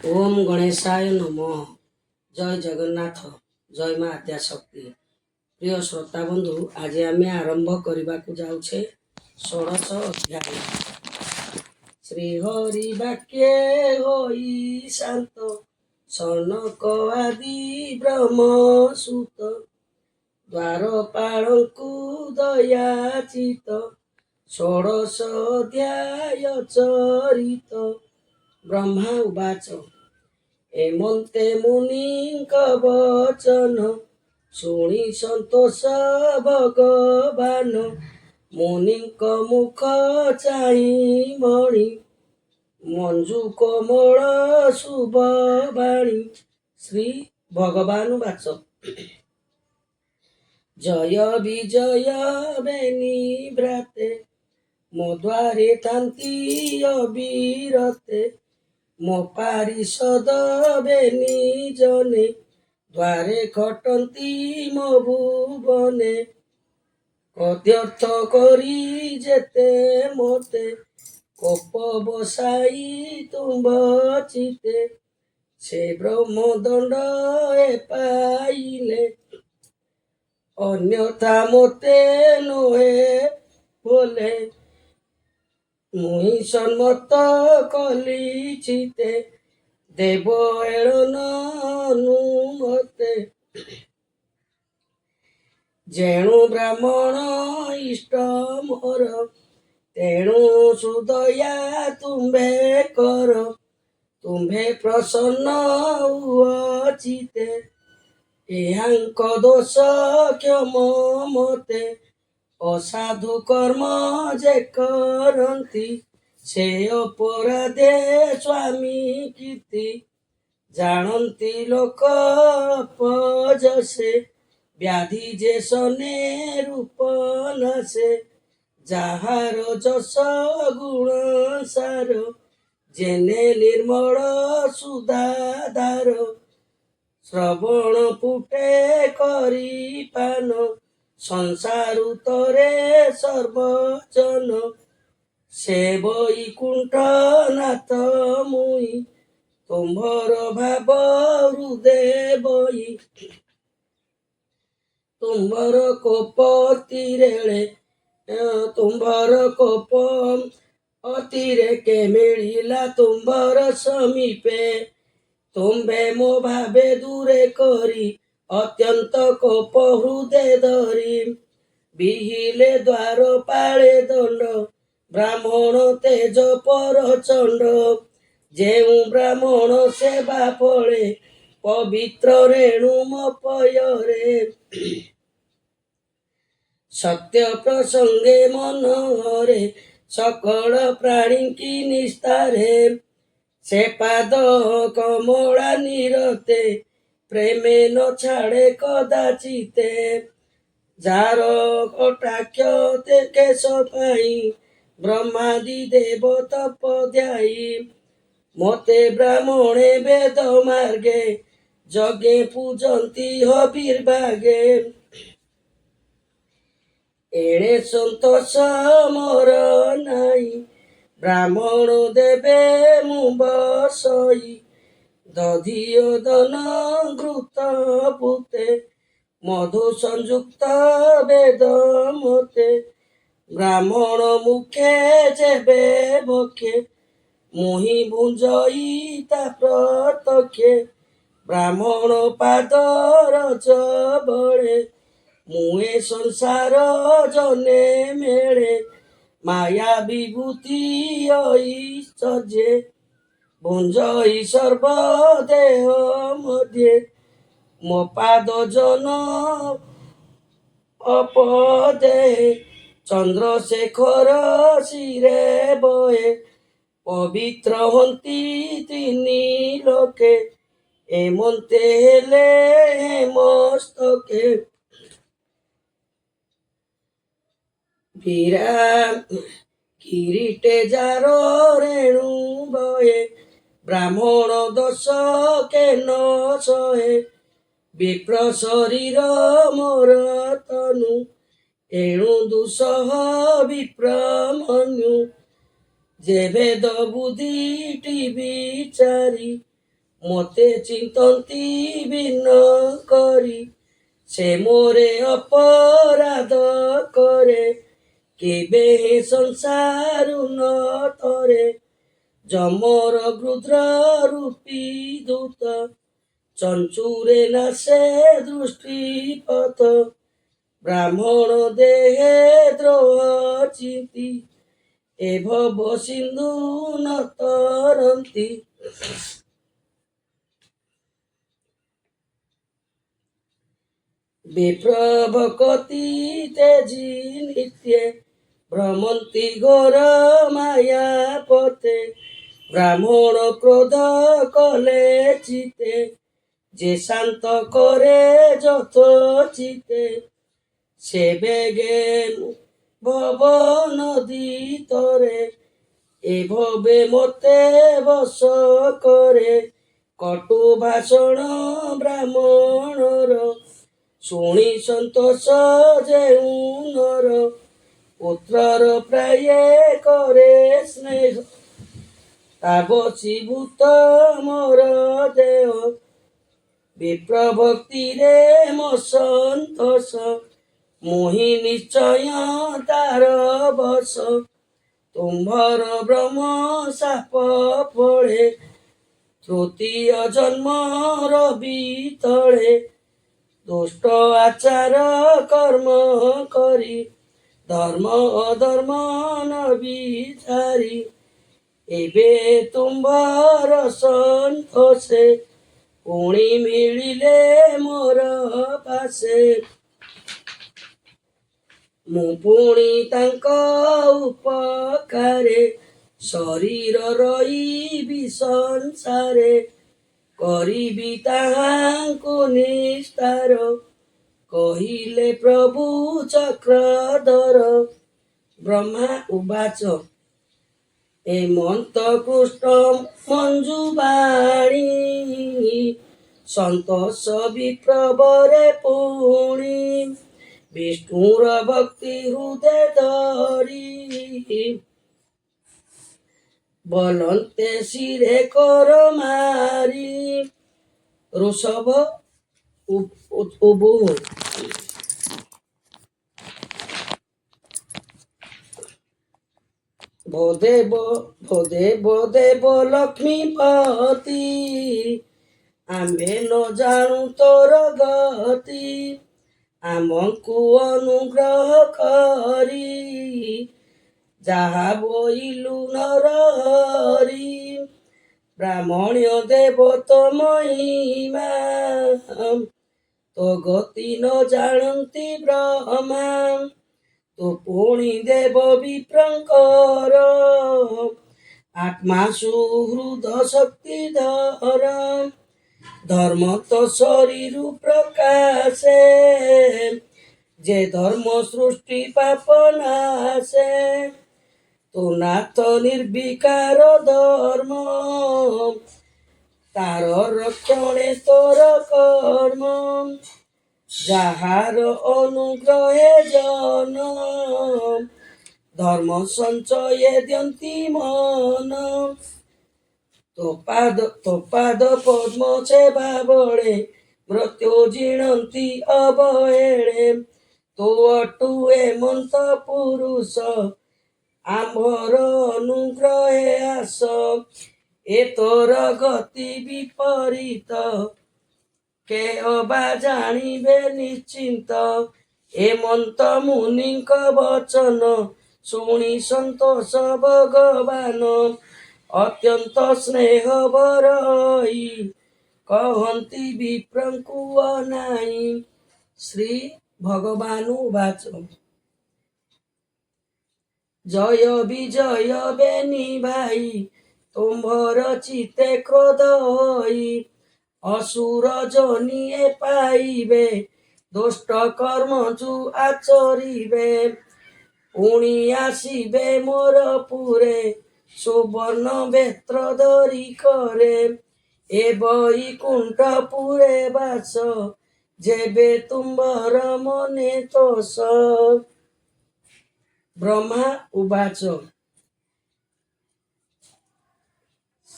ଓମ୍ ଗଣେଶାୟ ନମଃ। ଜୟ ଜଗନ୍ନାଥ, ଜୟ ମା ଆଦ୍ୟାଶକ୍ତି। ପ୍ରିୟ ଶ୍ରୋତା ବନ୍ଧୁ, ଆଜି ଆମେ ଆରମ୍ଭ କରିବାକୁ ଯାଉଛେ ଷୋଡ଼ଶ ଅଧ୍ୟାୟ। ଶ୍ରୀହରି ବାକ୍ୟେ ହୋଇ ଶାନ୍ତ, ସନକ ଆଦି ବ୍ରହ୍ମ ସୁତ, ଦ୍ୱାରପାଳଙ୍କୁ ଦୟାଚିତ, ଷୋଡ଼ଶ ଅଧ୍ୟାୟ ଚରିତ। ବ୍ରହ୍ମା ଉବାଚ, ଏମନ୍ତେ ମୁନିଙ୍କ ବଚନ, ଶୁଣି ସନ୍ତୋଷ ଭଗବାନ, ମୁନିଙ୍କ ମୁଖ ଚାହିଁ ମଣି, ମଞ୍ଜୁ କୋମଳ ଶୁଭ ବାଣୀ। ଶ୍ରୀ ଭଗବାନ ବାଚ, ଜୟ ବିଜୟ ବେନି ଭ୍ରାତେ, ମୋ ଦ୍ୱାରେ ଥାନ୍ତି ଅବିରତେ, ମୋ ପାରିଷଦ ବେନି ଜନେ, ଦ୍ୱାରେ ଖଟନ୍ତି ମୋ ଭୁବନେ, କଦ୍ୟର୍ଥ କରି ଯେତେ ମୋତେ, କୋପ ବସାଇ ତୁମ୍ଭ ଚିତେ, ସେ ବ୍ରହ୍ମଦଣ୍ଡ ଏ ପାଇଲେ, ଅନ୍ୟଥା ମୋତେ ନୋହେ ବୋଲେ, ମୁହିଁ ସମ୍ମତ କଲି ଚିତେ, ଦେବ ଏଳନ ଅନୁମତେ, ଯେଣୁ ବ୍ରାହ୍ମଣ ଇଷ୍ଟ ମୋର, ତେଣୁ ସୁଦୟା ତୁମ୍ଭେ କର, ତୁମ୍ଭେ ପ୍ରସନ୍ନ ହୁଅ ଚିତେ, ଏହାଙ୍କ ଦୋଷ କ୍ଷମ ମତେ, ଅସାଧୁ କର୍ମ ଯେ କରନ୍ତି, ସେ ଅପରାଧେ ସ୍ୱାମୀ କୀର୍ତ୍ତି, ଜାଣନ୍ତି ଲୋକ ଅପଯଶେ, ବ୍ୟାଧି ଯେ ସନେ ରୂପ ନାଶେ, ଯାହାର ଯଶ ଗୁଣ ସାର, ଯେନେ ନିର୍ମଳ ସୁଧାଧାର, ଶ୍ରବଣ ପୁଟେ କରି ପାନ, ସଂସାରୁତରେ ସର୍ବଜନ, ସେ ବୈକୁଣ୍ଠ ନାଥ ମୁଇଁ, ତୁମ୍ଭର ଭାବ ହୃଦେ ବହି, ତୁମ୍ଭର କୋପ ଅତିରେଳେ, ତୁମ୍ଭର କୋପ ଅତିରେକେ ମିଳିଲା ତୁମ୍ଭର ସମୀପେ, ତୁମ୍ଭେ ମୋ ଭାବେ ଦୂରେ କରି, ଅତ୍ୟନ୍ତ କୋପ ହୃଦେ ଧରି, ବିହିଲେ ଦ୍ୱାର ପାଳେ ଦଣ୍ଡ, ବ୍ରାହ୍ମଣ ତେଜ ପରଚଣ୍ଡ, ଯେଉଁ ବ୍ରାହ୍ମଣ ସେବା ଫଳେ, ପବିତ୍ର ରେଣୁ ମୋ ପୟରେ, ସତ୍ୟ ପ୍ରସଙ୍ଗେ ମନୋହରେ, ସକଳ ପ୍ରାଣୀଙ୍କି ନିସ୍ତାରେ, ସେ ପାଦ କମଳା ନିରତେ, ପ୍ରେମେ ନ ଛାଡ଼େ କଦାଚିତେ, ଯାର କଟାକ୍ଷ ତେ କେଶ ପାଇ, ବ୍ରହ୍ମାଦି ଦେବ ତପ ଧ୍ୟାଇ, ମୋତେ ବ୍ରାହ୍ମଣେ ବେଦ ମାର୍ଗେ, ଯଜ୍ଞେ ପୂଜନ୍ତି ହବିର୍ଭାଗେ, ଏଣେ ସନ୍ତୋଷ ମୋର ନାଇଁ, ବ୍ରାହ୍ମଣ ଦେବେ ମୁଁ ବସଇ, ଦଧିଓ ଦନ ଘୃତ ପୂତେ, ମଧୁ ସଂଯୁକ୍ତ ବେଦ ମତେ, ବ୍ରାହ୍ମଣ ମୁଖେ ଯେବେ ବଖେ, ମୁହିଁ ଭୁଞ୍ଜଇ ତା ପ୍ରତକ୍ଷେ, ବ୍ରାହ୍ମଣ ପାଦ ରଜ ବଳେ, ମୁଁ ଏ ସଂସାର ଜନେ ମେଳେ, ମାୟା ବିଭୂତି ଐଶ୍ୱର୍ଯ୍ୟେ, ଭୁଞ୍ଜଇ ସର୍ବ ଦେହ ମଧ୍ୟେ, ମୋ ପାଦ ଜନ ଅପଦେ, ଚନ୍ଦ୍ରଶେଖର ଶିରେ ବଏ, ପବିତ୍ର ହନ୍ତି ତିନି ଲୋକେ, ଏମନ୍ତେ ହେଲେ ମସ୍ତକେ, କିରୀଟେ ଯାର ରେଣୁ ବଏ, ବ୍ରାହ୍ମଣ ଦୋଷ କେନ ସହେ, ବିପ୍ର ଶରୀର ମୋର ତନୁ, ଏଣୁ ଦୁଃସହ ବିପ୍ର ମନୁ, ଯେ ଭେଦ ବୁଦ୍ଧିଟି ବିଚାରି, ମୋତେ ଚିନ୍ତନ୍ତି ଭିନ୍ନ କରି, ସେ ମୋରେ ଅପରାଧ କରେ। କେବେ ସଂସାରୁ ନ ତରେ, ଯମର ଗୃଧ୍ର ରୂପୀ ଦୂତ, ଚଞ୍ଚୁରେ ନାଶେ ଦୃଷ୍ଟିପଥ। ବ୍ରାହ୍ମଣ ଦେହେ ଦ୍ରୋହ ଚିନ୍ତି, ଏ ଭବ ସିନ୍ଧୁ ନ ତରନ୍ତି। ବିପ୍ରଭକତି ତେଜି ନିତ୍ୟେ, ଭ୍ରମନ୍ତି ଘୋର ମାୟା ପତେ। ବ୍ରାହ୍ମଣ କ୍ରୋଧ କଲେ ଚିତେ, ଯେ ଶାନ୍ତ କରେ ଯଥୋଚିତେ। ସେ ବେগে ଭବ ନଦୀ ତରେ, ଏ ଭବେ ମୋତେ ବଶ କରେ। କଟୁ ଭାଷଣ ବ୍ରାହ୍ମଣର, ଶୁଣି ସନ୍ତୋଷ ଯେଉଁ ନର। ପୁତ୍ରର ପ୍ରାୟେ କରେ ସ୍ନେହ, ତା ବଶୀଭୂତ ମୋର ଦେହ। ବିପ୍ରଭକ୍ତିରେ ମୋ ସନ୍ତୋଷ, ମୁହିଁ ନିଶ୍ଚୟ ତାର ବଶ। ତୁମ୍ଭର ବ୍ରହ୍ମ ଶାପ ଫଳେ, ତୃତୀୟ ଜନ୍ମର ବିତଳେ। ଦୁଷ୍ଟ ଆଚାର କର୍ମ କରି, ଧର୍ମ ଅଧର୍ମ ନ ବିଚାରି। ଏବେ ତୁମ୍ଭର ସନ୍ତୋଷେ, ପୁଣି ମିଳିଲେ ମୋର ପାଶେ। ମୁଁ ପୁଣି ତାଙ୍କ ଉପକାରେ, ଶରୀର ରହିବି ସଂସାରେ। କରିବି ତାହାଙ୍କୁ ନିସ୍ତାର, କହିଲେ ପ୍ରଭୁ ଚକ୍ରଧର। ବ୍ରହ୍ମା ଉବାଚ, ହେମନ୍ତ କୃଷ୍ଣ ମଞ୍ଜୁବାଣୀ, ସନ୍ତୋଷ ବିପ୍ରବରେ ପୁଣି। ବିଷ୍ଣୁର ଭକ୍ତି ହୃଦେ ଧରି, ବଲନ୍ତେ ଶିରେ କର ମାରି। ଋଷଭ ଉବୁହୁ, ଭୋଦେବ ଦେବ ଲକ୍ଷ୍ମୀପତି, ଆମ୍ଭେ ନ ଜାଣୁ ତୋର ଗତି। ଆମକୁ ଅନୁଗ୍ରହ କରି, ଯାହା ବୋଇଲୁ ନରହରି। ବ୍ରାହ୍ମଣ୍ୟ ଦେବ ତୋ ମହିମା, ତୋ ଗତି ନ ଜାଣନ୍ତି ବ୍ରହ୍ମା। ତୁ ପୁଣି ଦେବ ବିପ୍ରଙ୍କର, ଆତ୍ମା ସୁହୃଦ ଶକ୍ତିଧର। ଧର୍ମ ତ ଶରୀରୁ ପ୍ରକାଶେ, ଯେ ଧର୍ମ ସୃଷ୍ଟି ପାପ ନାଶେ। ତୁ ନାଥ ନିର୍ବିକାର ଧର୍ମ, ତାର ରକ୍ଷଣେ ତୋର କର୍ମ। ଯାହାର ଅନୁଗ୍ରହେ ଜନ, ଧର୍ମ ସଞ୍ଚୟେ ଦିଅନ୍ତି ମନ। ତୋ ପାଦ ପଦ୍ମ ସେବା ବଳେ, ମୃତ୍ୟୁ ଜିଣନ୍ତି ଅବହେଳେ। ତୁ ଅଟୁ ହେମନ୍ତ ପୁରୁଷ, ଆମ୍ଭର ଅନୁଗ୍ରହେ ଆସ। ଏ ତୋର ଗତି ବିପରୀତ, କେ ଅବା ଜାଣିବେ ନିଶ୍ଚିନ୍ତ। ହେମନ୍ତ ମୁନିଙ୍କ ବଚନ, ଶୁଣି ସନ୍ତୋଷ ଭଗବାନ। ଅତ୍ୟନ୍ତ ସ୍ନେହ ବରଇ, କହନ୍ତି ବିପ୍ରଙ୍କୁ ଅନାଇ। ଶ୍ରୀ ଭଗବାନ ଉବାଚ, ଜୟ ବିଜୟ ବେନି ଭାଇ, ତୁମ୍ଭର ଚିତେ କ୍ରୋଧ ହୋଇ। ଅସୁର ଜନିଏ ପାଇବେ, ଦୁଷ୍ଟ କର୍ମ ଯୁ ଆଚରିବେ। ପୁଣି ଆସିବେ ମୋର ପୁରେ, ସୁବର୍ଣ୍ଣ ବେତ୍ର ଧରି କରେ। ଏ ବୈକୁଣ୍ଠପୁରେ ବାସ, ଯେବେ ତୁମ୍ଭର ମନେ ତୋଷ। ବ୍ରହ୍ମା ଉବାଚ,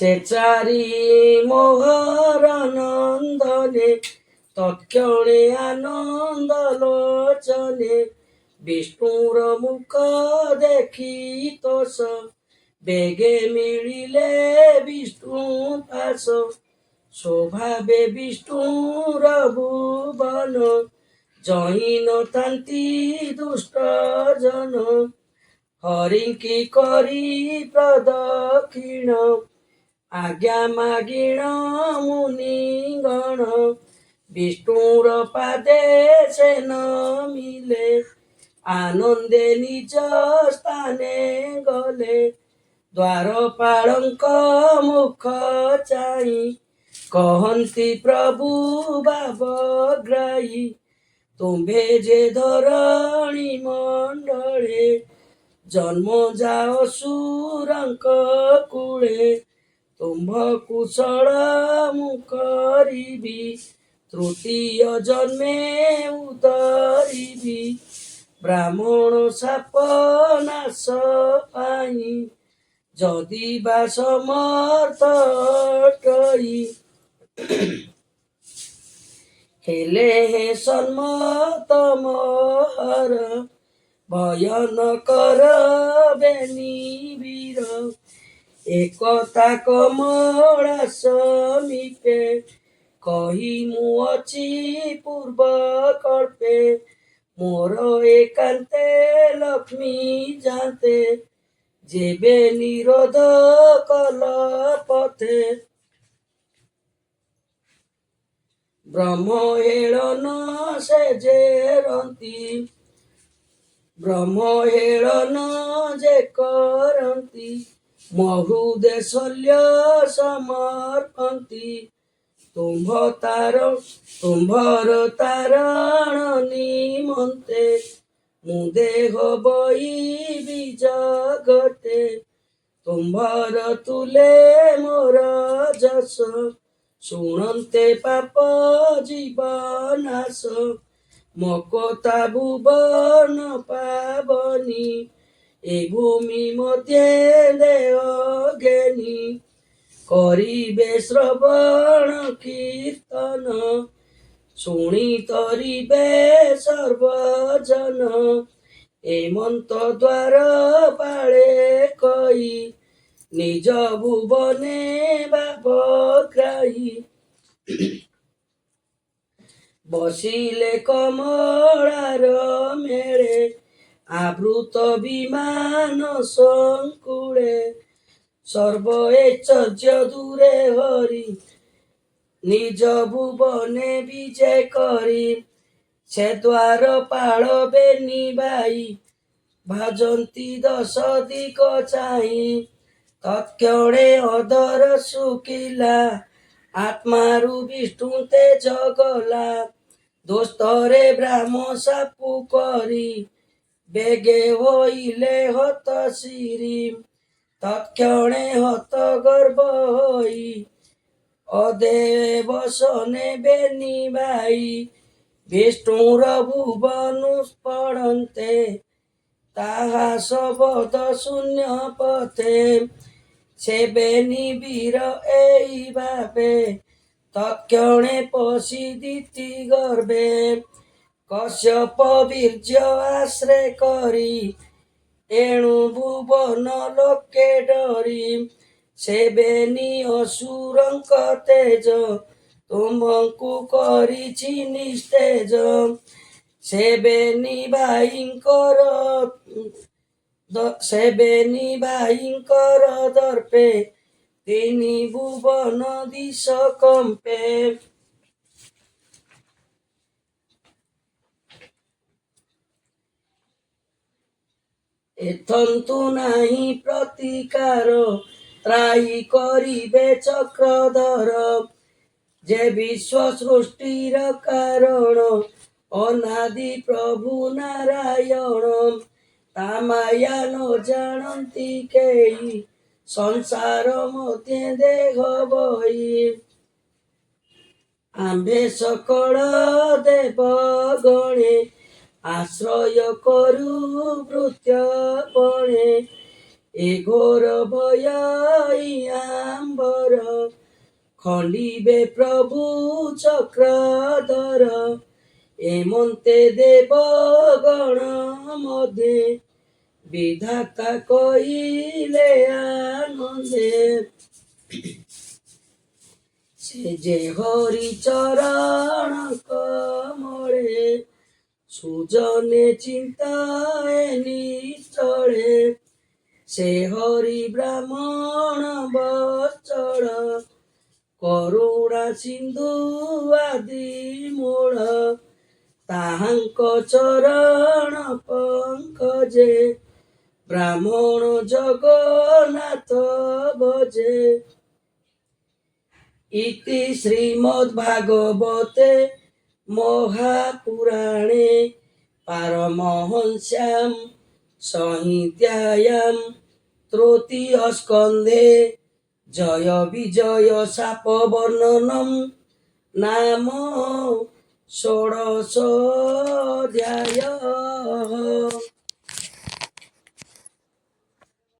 ସେ ଚାରି ମୋହର ନନ୍ଦନେ ତତ୍କ୍ଷଣେ ଆନନ୍ଦ ଲୋଚନେ ବିଷ୍ଣୁର ମୁଖ ଦେଖି ତୋଷ ବେଗେ ମିଳିଲେ ବିଷ୍ଣୁ ପାଶ ସ୍ୱଭାବେ ବିଷ୍ଣୁର ଭୁବନ ଜହି ନଥାନ୍ତି ଦୁଷ୍ଟ ଜନ ହରିଙ୍କି କରି ପ୍ରଦକ୍ଷିଣ ଆଜ୍ଞା ମାଗିଣ ମୁନିଗଣ ବିଷ୍ଣୁର ପାଦେ ସେ ନମିଲେ ଆନନ୍ଦେ ନିଜ ସ୍ଥାନେ ଗଲେ ଦ୍ୱାରପାଳଙ୍କ ମୁଖ ଚାହିଁ କହନ୍ତି ପ୍ରଭୁ ଭାବଗ୍ରାହୀ ତୁମ୍ଭେ ଯେ ଧରଣୀ ମଣ୍ଡଳେ ଜନ୍ମ ଯାଅ ସୁରଙ୍କ କୂଳେ ତୁମ୍ଭ କୁଶଳ ମୁଁ କରିବି ତୃତୀୟ ଜନ୍ମେ ଉତରିବି ବ୍ରାହ୍ମଣ ସାପ ନାଶ ପାଇଁ ଯଦି ବା ସମର୍ଥ ଅଟଇ ହେଲେ ହେ ସନ୍ମତ ମହର ଭୟ ନ କର ବେନି ବୀର ଏକଥା କମଳା ସମୀପେ କହି ମୁଁ ଅଛି ପୂର୍ବ କଳ୍ପେ ମୋର ଏକାନ୍ତେ ଲକ୍ଷ୍ମୀ ଯାନ୍ତେ ଯେବେ ନିରୋଧ କଲ ପଥେ ବ୍ରହ୍ମ ହେଳନ ସେ ଯେ ରନ୍ତି ବ୍ରହ୍ମ ହେଳନ ଯେ କରନ୍ତି ମହୁଦେ ଶଲ୍ୟ ସମର୍ପନ୍ତି ତୁମ୍ଭର ତାରଣ ନିମନ୍ତେ ମୁଁ ଦେହ ବହିବି ଜଗତେ ତୁମ୍ଭର ତୁଲେ ମୋର ଯଶ ଶୁଣନ୍ତେ ପାପ ଜୀବନାଶ ମୋ କଥା ଭୁବନ ପାବନି ଏ ଭୂମି ମଧ୍ୟରେ ଦେହ ଜ୍ଞାନୀ କରିବେ ଶ୍ରବଣ କୀର୍ତ୍ତନ ଶୁଣି ତରିବେ ସର୍ବଜନ ଏମନ୍ତ ଦ୍ୱାର ପାଳେ କହି ନିଜ ଭୁବନେ ଭାବଗ୍ରାହୀ ବସିଲେ କମଳାର ମେଳେ ଆବୃତ ବିମାନ ସଂକୁଳେ ସର୍ବ ଐଶ୍ୱର୍ଯ୍ୟ ଦୂରେ ହରି ନିଜ ଭୁବନେ ବିଜେ କରି ସେ ଦ୍ୱାର ପାଳ ବେନି ଭାଇ ଭାଜନ୍ତି ଦଶ ଦିଗ ଚାହିଁ ତତ୍କ୍ଷଣେ ଅଧର ଶୁଖିଲା ଆତ୍ମାରୁ ବିଷ୍ଣୁ ତେଜ ଗଲା ଦୋସ୍ତରେ ବ୍ରାହ୍ମ ସାପୁ କରି ବେଗେ ହୋଇଲେ ହତ ଶିରି ତତ୍କ୍ଷଣେ ହତ ଗର୍ଭ ହୋଇ ଅଦେବସନେ ବେନି ଭାଇ ବିଷ୍ଣୁର ଭୁବନୁ ପଡ଼ନ୍ତେ ତାହା ଶବଦ ଶୂନ୍ୟ ପଥେ ସେ ବେନି ବୀର ଏଇ ଭାବେ ତତ୍କ୍ଷଣେ ପଶି ଦିତି ଗର୍ଭେ କଶ୍ୟପ ବୀର୍ଯ୍ୟ ଆଶ୍ରେ କରି ଏଣୁ ଭୁବନ ଲୋକେ ଡରି ସେ ବେନି ଅସୁରଙ୍କ ତେଜ ତୁମ୍ଭଙ୍କୁ କରିଛି ନିସ୍ତେଜ ସେ ବେନି ଭାଇଙ୍କର ଦର୍ପେ ତିନି ଭୁବନ ଦିଶ କମ୍ପେ ଏଥନ୍ତୁ ନାହିଁ ପ୍ରତିକାର ତ୍ରାହି କରିବେ ଚକ୍ରଧର ଯେ ବିଶ୍ୱ ସୃଷ୍ଟିର କାରଣ ଅନାଦି ପ୍ରଭୁ ନାରାୟଣ ତା ମାୟା ନ ଜାଣନ୍ତି କେହି ସଂସାର ମଧ୍ୟରେ ଦେହ ବହି ଆମ୍ଭେ ସକଳ ଦେବ ଗଣେ ଆଶ୍ରୟ କରୁ ଭୃତ୍ୟ ପଣେ ଏ ଘୋର ଭୟ ଆମ୍ବର ଖଣ୍ଡିବେ ପ୍ରଭୁ ଚକ୍ରଧର ଏମନ୍ତେ ଦେବଗଣ ମଧ୍ୟେ ବିଧାତା କହିଲେ ଆନନ୍ଦେ ସେ ଯେ ହରି ଚରଣ କମଳେ ସୁଜନେ ଚିନ୍ତାଏ ନିଶ୍ଚଳେ ସେ ହରି ବ୍ରାହ୍ମଣ ବଚଳ କରୁଣା ସିନ୍ଧୁ ଆଦି ମୂଳ ତାହାଙ୍କ ଚରଣ ପଙ୍କଜେ ବ୍ରାହ୍ମଣ ଜଗନ୍ନାଥ ଭଜେ ଇତି ଶ୍ରୀମଦ୍ଭାଗବତେ ମହାପୁରାଣେ ପାରମହଂସ୍ୟାମ୍ ସଂହିତାୟାମ୍ ତୃତୀୟ ସ୍କନ୍ଧେ ଜୟ ବିଜୟ ଶାପ ବର୍ଣ୍ଣନମ୍ ନାମ ଷୋଡ଼ଶୋऽଧ୍ୟାୟ।